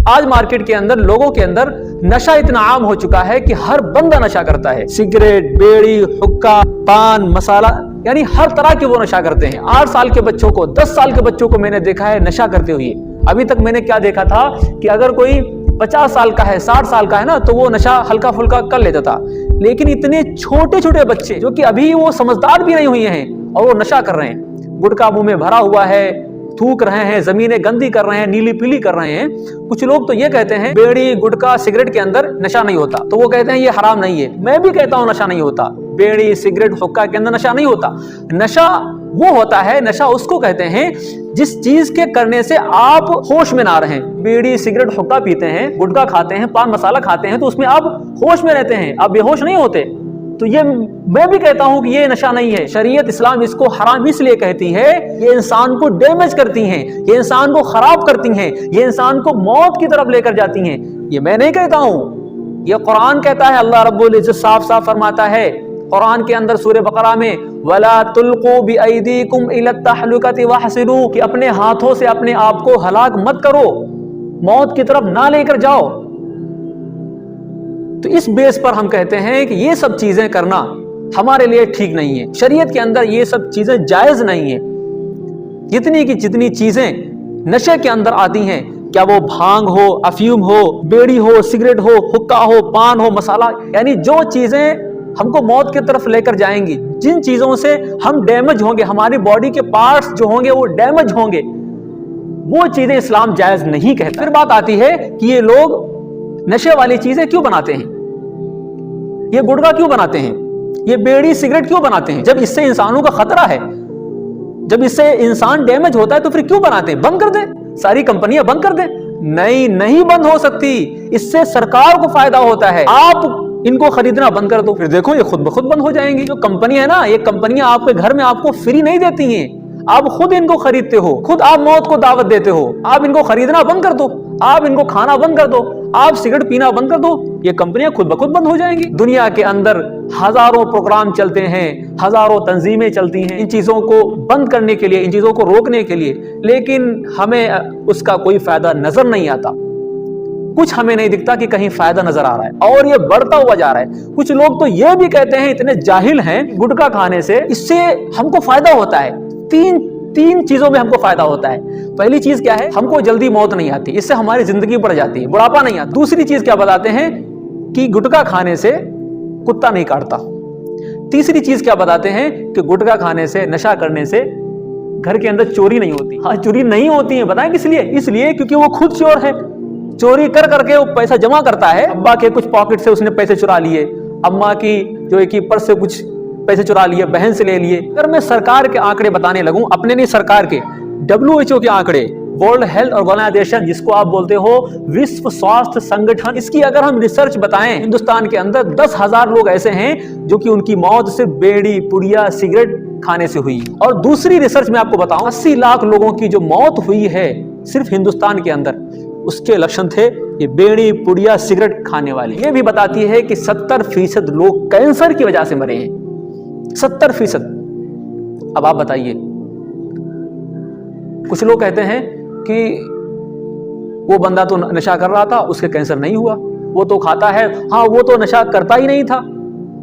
आज मार्केट के अंदर लोगों के अंदर नशा इतना आम हो चुका है कि हर बंदा नशा करता है। सिगरेट, बेड़ी, हुक्का, पान मसाला, यानी हर तरह के वो नशा करते हैं। 8 साल के बच्चों को, 10 साल के बच्चों को मैंने देखा है नशा करते हुए। अभी तक मैंने क्या देखा था कि अगर कोई 50 साल का है, 60 साल का है ना, तो वो नशा हल्का फुल्का कर लेता था। लेकिन इतने छोटे छोटे बच्चे जो कि अभी वो समझदार भी नहीं हुए हैं और वो नशा कर रहे हैं। गुटखा मुंह में भरा हुआ है, थूक रहे हैं, जमीनें गंदी कर रहे हैं, नीली पीली कर रहे हैं। कुछ लोग तो ये कहते हैं बेड़ी, गुटखा, सिगरेट के अंदर नशा नहीं होता, तो वो कहते हैं ये हराम नहीं है। मैं भी कहता हूं नशा नहीं होता। बेड़ी, सिगरेट, हुक्का के अंदर नशा नहीं होता। नशा वो होता है, नशा उसको कहते हैं जिस चीज के करने से आप होश में ना रहें। बीड़ी, सिगरेट, हुक्का पीते हैं, गुटखा खाते हैं, पान मसाला खाते हैं, तो उसमें आप होश में रहते हैं, आप बेहोश नहीं होते। तो ये मैं भी कहता हूं कि ये नशा नहीं है। शरीयत इस्लाम इसको हराम इसलिए कहती है, ये इंसान को डैमेज करती हैं, ये इंसान को खराब करती हैं, ये इंसान को मौत की तरफ लेकर जाती हैं। ये मैं नहीं कहता हूं, ये कुरान कहता है। अल्लाह रब्बुल इज्जत साफ साफ फरमाता है कुरान के अंदर सूरह बकरा में, वला तुल्कू बिअयदीकुम इला तहलुकति वहसिनु, कि अपने हाथों से अपने आप को हलाक मत करो, मौत की तरफ ना लेकर जाओ। तो इस बेस पर हम कहते हैं कि ये सब चीजें करना हमारे लिए ठीक नहीं है। शरीयत के अंदर ये सब चीजें जायज नहीं है। जितनी की जितनी चीजें नशे के अंदर आती हैं, क्या वो भांग हो, अफीम हो, बेड़ी हो, सिगरेट हो, हुक्का हो, पान हो, मसाला, यानी जो चीजें हमको मौत की तरफ लेकर जाएंगी, जिन चीजों से हम डैमेज होंगे, हमारी बॉडी के पार्ट्स जो होंगे वो डैमेज होंगे, वो चीजें इस्लाम जायज नहीं कहता। फिर बात आती है कि ये लोग नशे वाली चीजें क्यों बनाते हैं, ये गुटखा क्यों बनाते हैं, ये बेड़ी, सिगरेट क्यों बनाते हैं? जब इससे इंसानों का खतरा है, जब इससे इंसान डैमेज होता है, तो फिर क्यों बनाते हैं? बंद कर दें, सारी कंपनियां बंद कर दें। नहीं बंद हो सकती। इससे सरकार को फायदा होता है। आप इनको खरीदना बंद कर दो, फिर देखो ये खुद ब खुद बंद हो जाएंगी। जो कंपनी है ना, ये कंपनियां आपके घर में आपको फ्री नहीं देती हैं, आप खुद इनको खरीदते हो, खुद आप मौत को दावत देते हो। आप इनको खरीदना बंद कर दो, आप इनको खाना बंद कर दो, आप सिगरेट पीना बंद कर दो, ये कंपनियां खुद ब खुद बंद हो जाएंगी। दुनिया के अंदर हजारों प्रोग्राम चलते हैं, हजारों तंजीमें चलती हैं इन चीजों को बंद करने के लिए, इन चीजों को रोकने के लिए, लेकिन हमें उसका कोई फायदा नजर नहीं आता। कुछ हमें नहीं दिखता कि कहीं फायदा नजर आ रहा है, और ये बढ़ता हुआ जा रहा है। कुछ लोग तो ये भी कहते हैं, इतने जाहिल हैं, गुटखा खाने से इससे हमको फायदा होता है। तीन चीजों में हमको फायदा होता है। पहली चीज क्या है, हमको जल्दी मौत नहीं आती, इससे हमारी जिंदगी बढ़ जाती है, बुढ़ापा नहीं आता। दूसरी चीज क्या बताते हैं कि गुटखा खाने से कुत्ता नहीं काटता। तीसरी चीज क्या बताते हैं कि गुटखा खाने से, नशा करने से घर के अंदर चोरी नहीं होती। हाँ, चोरी नहीं होती है, बताएं किस लिए? इसलिए क्योंकि वो खुद चोर है, चोरी कर करके वो पैसा जमा करता है। अब्बा के कुछ पॉकेट से उसने पैसे चुरा लिए, अम्मा की जो है कि पर्स से कुछ पैसे चुरा लिए, बहन से ले लिए। अगर मैं सरकार के आंकड़े बताने लगूं, अपने नहीं सरकार के, WHO के आंकड़े, वर्ल्ड हेल्थ ऑर्गेनाइजेशन जिसको आप बोलते हो विश्व स्वास्थ्य संगठन, इसकी अगर हम रिसर्च बताएं, हिंदुस्तान के अंदर 10,000 लोग ऐसे हैं जो कि उनकी मौत सिर्फ बेड़ी, पुड़िया, सिगरेट खाने से हुई। और दूसरी रिसर्च में आपको बताऊं, 80 लाख लोगों की जो मौत हुई है सिर्फ हिंदुस्तान के अंदर, उसके लक्षण थे ये बेड़ी, पुड़िया, सिगरेट खाने वाले। ये भी बताती है कि 70% लोग कैंसर की वजह से मरे हैं, 70%। अब आप बताइए, कुछ लोग कहते हैं कि वो बंदा तो नशा कर रहा था, उसके कैंसर नहीं हुआ, वो तो खाता है, हाँ वो तो नशा करता ही नहीं था,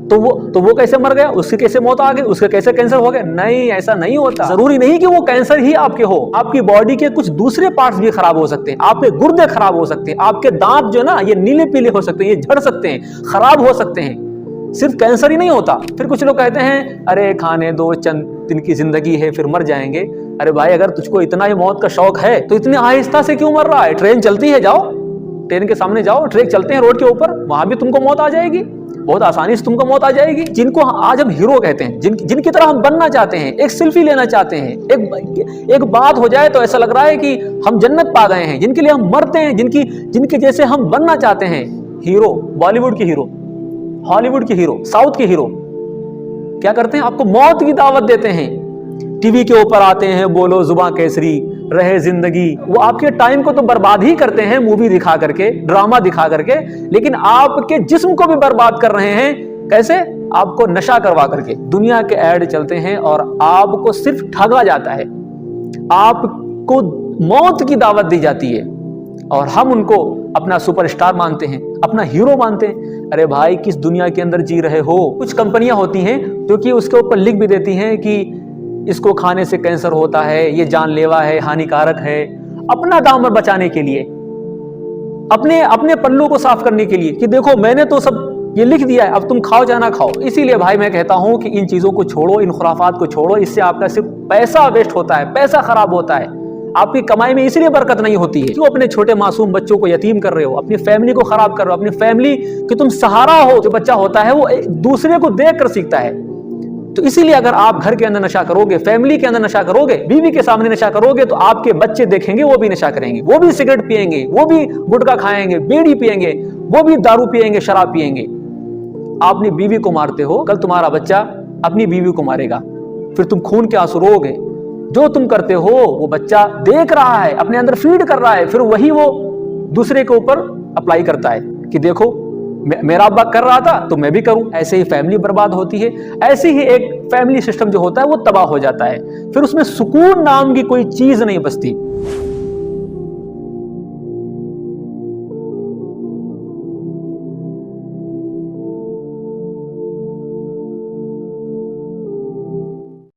तो वो कैसे मर गया, उसकी कैसे मौत आ गई, उसके कैसे कैंसर हो गया? नहीं, ऐसा नहीं होता। जरूरी नहीं कि वो कैंसर ही आपके हो, आपकी बॉडी के कुछ दूसरे पार्ट्स भी खराब हो सकते हैं, आपके गुर्दे खराब हो सकते हैं, आपके दांत जो ना ये नीले पीले हो सकते हैं, ये झड़ सकते हैं, खराब हो सकते हैं, सिर्फ कैंसर ही नहीं होता। फिर कुछ लोग कहते हैं अरे खाने दो, चंद दिन की जिंदगी है, फिर मर जाएंगे। अरे भाई, अगर तुझको इतना ही मौत का शौक है तो इतने आहिस्ता से क्यों मर रहा है? ट्रेन चलती है, जाओ ट्रेन के सामने जाओ, ट्रेन चलते हैं रोड के ऊपर, वहां भी तुमको मौत आ जाएगी, बहुत आसानी से तुमको मौत आ जाएगी। जिनको आज हम हीरो कहते हैं, जिनकी तरह हम बनना चाहते हैं, एक सेल्फी लेना चाहते हैं, एक बात हो जाए तो ऐसा लग रहा है कि हम जन्नत पा गए हैं, जिनके लिए हम मरते हैं, जिनके जैसे हम बनना चाहते हैं, हीरो, बॉलीवुड के हीरो, हॉलीवुड के हीरो, साउथ के हीरो क्या करते हैं? आपको मौत की दावत देते हैं, टीवी के ऊपर आते हैं, बोलो जुबां केसरी, रहे जिंदगी। वो आपके टाइम को तो बर्बाद ही करते हैं, मूवी दिखा करके, ड्रामा दिखा करके, लेकिन आपके जिस्म को भी बर्बाद कर रहे हैं। कैसे? आपको नशा करवा करके। दुनिया के ऐड चलते हैं और आपको सिर्फ ठगा जाता है, आपको मौत की दावत दी जाती है। और हम उनको अपना सुपरस्टार मानते हैं, अपना हीरो मानते हैं। अरे भाई, किस दुनिया के अंदर जी रहे हो? कुछ कंपनियां होती हैं जो कि उसके ऊपर लिख भी देती हैं कि इसको खाने से कैंसर होता है, ये जानलेवा है, हानिकारक है, अपना दाम बचाने के लिए, अपने अपने पल्लों को साफ करने के लिए कि देखो मैंने तो सब ये लिख दिया है, अब तुम खाओ या ना खाओ। इसीलिए भाई मैं कहता हूं कि इन चीजों को छोड़ो, इन खुराफात को छोड़ो। इससे आपका सिर्फ पैसा वेस्ट होता है, पैसा खराब होता है, आपकी कमाई में इसलिए बरकत नहीं होती है। क्यों अपने छोटे मासूम बच्चों को यतीम कर रहे हो, अपनी फैमिली को खराब कर रहे हो, अपनी फैमिली की तुम सहारा हो। जो बच्चा होता है वो दूसरे को देख कर सीखता है। तो इसीलिए अगर आप घर के अंदर नशा करोगे, फैमिली के अंदर नशा करोगे, बीवी के सामने नशा करोगे, तो आपके बच्चे देखेंगे वो भी नशा करेंगे, वो भी सिगरेट पिएंगे, वो भी गुटखा खाएंगे, बीड़ी पिएंगे, वो भी दारू पिएंगे, शराब पिएंगे। आप अपनी बीवी को मारते हो, कल तुम्हारा बच्चा अपनी बीवी को मारेगा, फिर तुम खून के आंसू रोओगे। जो तुम करते हो वो बच्चा देख रहा है, अपने अंदर फीड कर रहा है, फिर वही वो दूसरे के ऊपर अप्लाई करता है कि देखो मेरा अब्बा कर रहा था तो मैं भी करूं। ऐसे ही फैमिली बर्बाद होती है, ऐसे ही एक फैमिली सिस्टम जो होता है वो तबाह हो जाता है, फिर उसमें सुकून नाम की कोई चीज नहीं बचती।